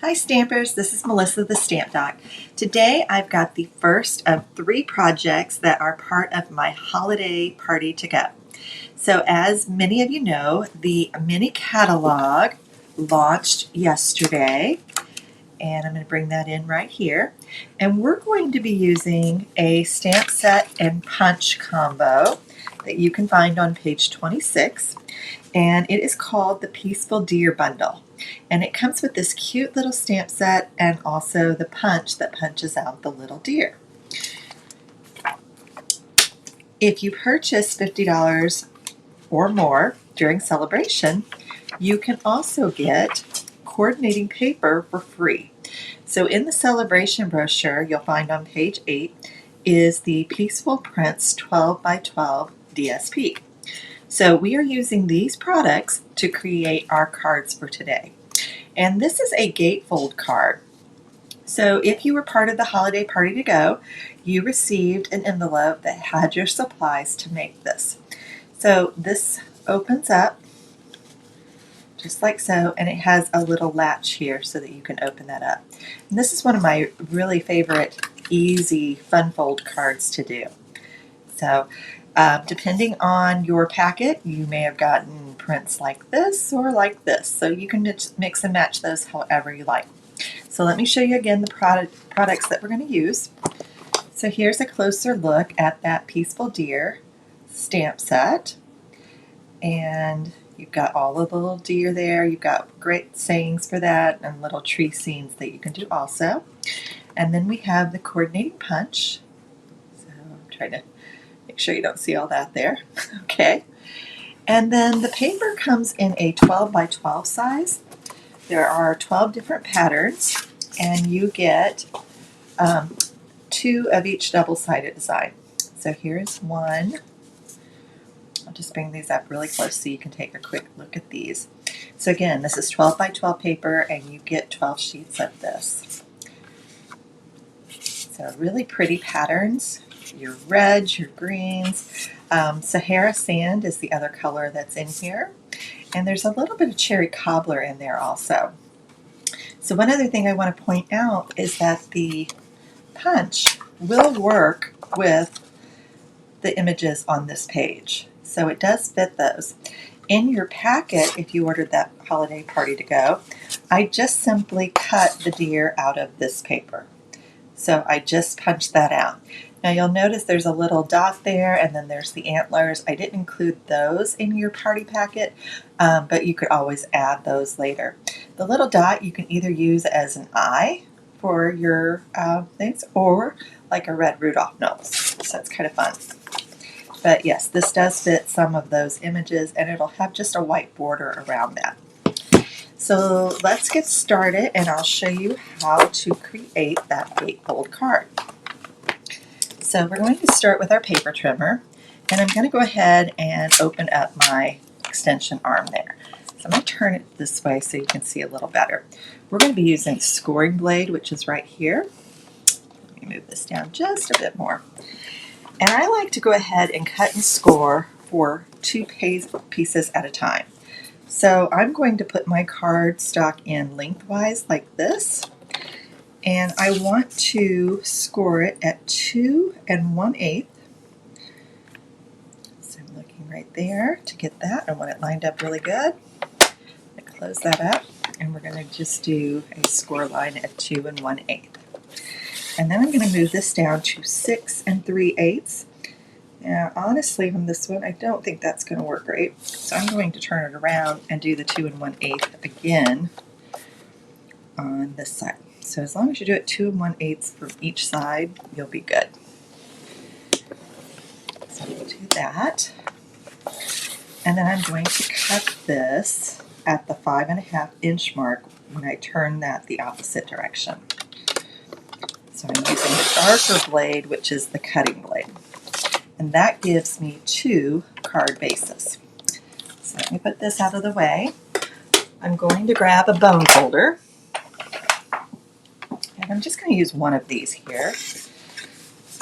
Hi Stampers, this is Melissa the Stamp Doc. Today I've got the first of 3 projects that are part of my holiday party to go. So as many of you know, the mini catalog launched yesterday, and I'm going to bring that in right here. And we're going to be using a stamp set and punch combo that you can find on page 26, and it is called the Peaceful Deer Bundle. And it comes with this cute little stamp set and also the punch that punches out the little deer. If you purchase $50 or more during celebration, you can also get coordinating paper for free. So in the celebration brochure you'll find on page 8 is the Peaceful Prints 12 by 12 DSP. So we are using these products to create our cards for today. And this is a gatefold card. So if you were part of the holiday party to go, you received an envelope that had your supplies to make this. So this opens up just like so, and it has a little latch here so that you can open that up. And this is one of my really favorite easy fun fold cards to do. So depending on your packet, you may have gotten prints like this or like this. So you can mix and match those however you like. So let me show you again the products that we're going to use. So here's a closer look at that Peaceful Deer stamp set. And you've got all of the little deer there. You've got great sayings for that and little tree scenes that you can do also. And then we have the coordinating punch. So I'm trying to make sure you don't see all that there. Okay. And then the paper comes in a 12 by 12 size. There are 12 different patterns, and you get 2 of each double-sided design. So here's one. I'll just bring these up really close so you can take a quick look at these. So again, this is 12 by 12 paper, and you get 12 sheets of this. So really pretty patterns. Your reds, your greens. Sahara Sand is the other color that's in here. And there's a little bit of cherry cobbler in there also. So one other thing I want to point out is that the punch will work with the images on this page. So it does fit those. In your packet, if you ordered that holiday party to go, I just simply cut the deer out of this paper. So I just punched that out. Now you'll notice there's a little dot there, and then there's the antlers. I didn't include those in your party packet, but you could always add those later. The little dot you can either use as an eye for your things, or like a red Rudolph nose. So that's kind of fun. But yes, this does fit some of those images, and it'll have just a white border around that. So let's get started, and I'll show you how to create that gatefold card. So we're going to start with our paper trimmer, and I'm going to go ahead and open up my extension arm there. So I'm going to turn it this way so you can see a little better. We're going to be using scoring blade, which is right here. Let me move this down just a bit more. And I like to go ahead and cut and score for 2 pieces at a time. So I'm going to put my card stock in lengthwise like this, and I want to score it at 2 1/8. So I'm looking right there to get that. I want it lined up really good. I close that up, and we're going to just do a score line at 2 1/8. And then I'm going to move this down to 6 3/8. Now, honestly, from this one, I don't think that's going to work great. So I'm going to turn it around and do the 2 1/8 again on this side. So as long as you do it 2 1/8 from each side, you'll be good. So we'll do that. And then I'm going to cut this at the 5.5 inch mark when I turn that the opposite direction. So I'm using the darker blade, which is the cutting blade. And that gives me 2 card bases. So let me put this out of the way. I'm going to grab a bone folder. And I'm just going to use one of these here.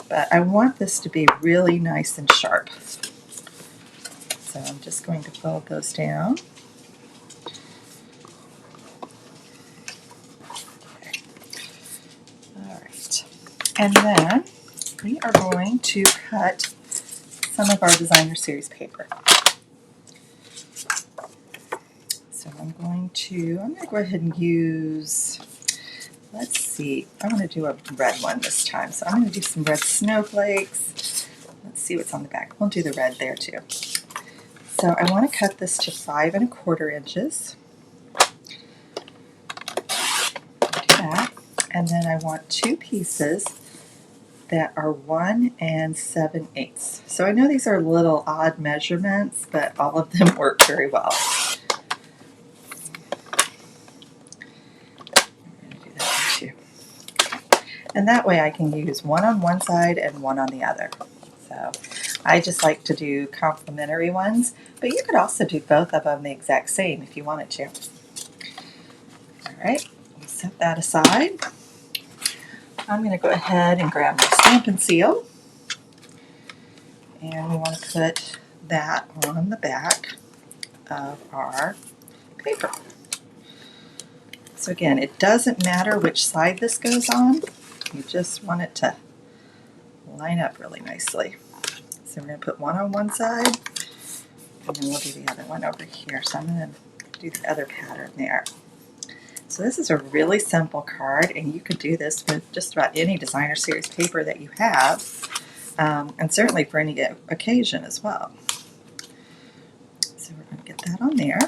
But I want this to be really nice and sharp. So I'm just going to fold those down. And then we are going to cut some of our designer series paper. So I'm going to go ahead and use, let's see, I want to do a red one this time. So I'm going to do some red snowflakes. Let's see what's on the back. We'll do the red there too. So I want to cut this to 5 1/4 inches. Do that. And then I want 2 pieces that are 1 7/8. So I know these are little odd measurements, but all of them work very well. I'm going to do that one too. And that way I can use one on one side and one on the other. So I just like to do complementary ones, but you could also do both of them the exact same if you wanted to. All right, we'll set that aside. I'm going to go ahead and grab my Stampin' Seal, and we want to put that on the back of our paper. So again, it doesn't matter which side this goes on, you just want it to line up really nicely. So we're going to put one on one side, and then we'll do the other one over here. So I'm going to do the other pattern there. So this is a really simple card, and you could do this with just about any designer series paper that you have, and certainly for any occasion as well. So we're going to get that on there.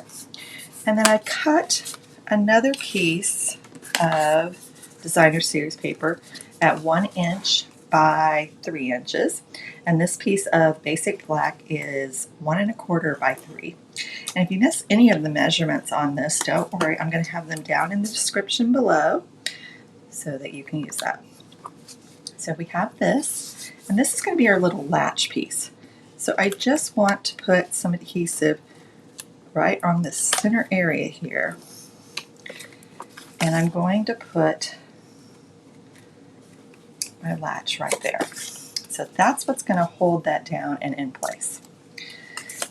And then I cut another piece of designer series paper at 1 inch by 3 inches. And this piece of basic black is 1 1/4 by 3. And if you miss any of the measurements on this, don't worry, I'm going to have them down in the description below so that you can use that. So we have this, and this is going to be our little latch piece. So I just want to put some adhesive right on the center area here, and I'm going to put my latch right there. So that's what's going to hold that down and in place.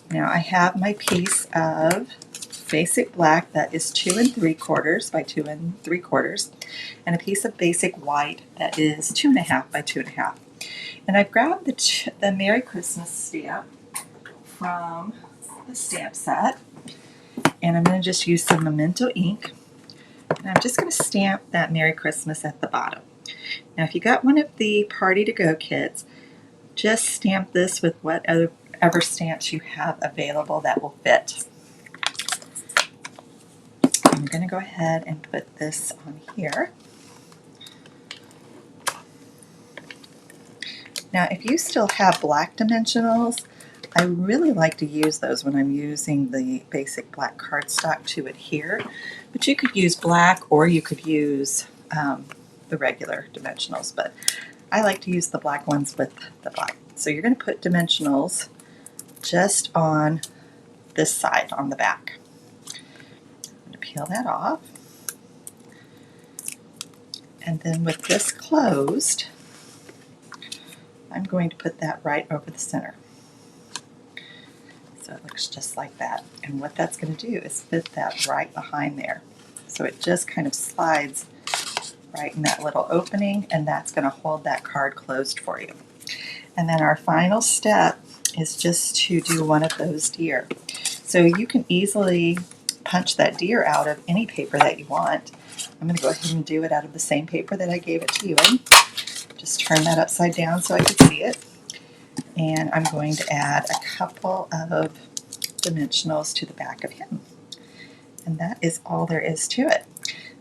Now I have my piece of basic black that is 2 3/4 by 2 3/4, and a piece of basic white that is 2 1/2 by 2 1/2. And I've grabbed the Merry Christmas stamp from the stamp set, and I'm going to just use some Memento ink, and I'm just going to stamp that Merry Christmas at the bottom. Now if you got one of the Party to Go kits, just stamp this with whatever stamps you have available that will fit. I'm going to go ahead and put this on here. Now if you still have black dimensionals, I really like to use those when I'm using the basic black cardstock to adhere, but you could use black or you could use the regular dimensionals, but I like to use the black ones with the black. So you're going to put dimensionals just on this side, on the back. I'm going to peel that off. And then with this closed, I'm going to put that right over the center. So it looks just like that. And what that's going to do is fit that right behind there. So it just kind of slides right in that little opening, and that's going to hold that card closed for you. And then our final step is just to do one of those deer. So you can easily punch that deer out of any paper that you want. I'm going to go ahead and do it out of the same paper that I gave it to you in. Just turn that upside down so I can see it. And I'm going to add a couple of dimensionals to the back of him. And that is all there is to it.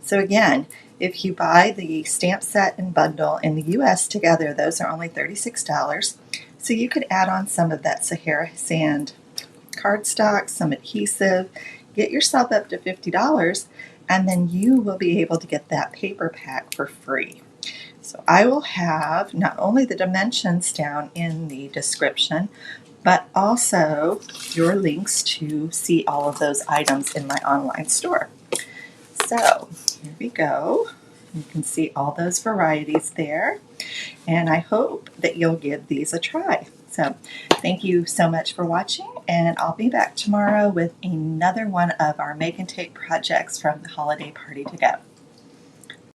So again, if you buy the stamp set and bundle in the US together, those are only $36. So you could add on some of that Sahara Sand cardstock, some adhesive, get yourself up to $50, and then you will be able to get that paper pack for free. So I will have not only the dimensions down in the description, but also your links to see all of those items in my online store. So here we go. You can see all those varieties there, and I hope that you'll give these a try. So thank you so much for watching, and I'll be back tomorrow with another one of our Make and Take projects from the Holiday Party to Go.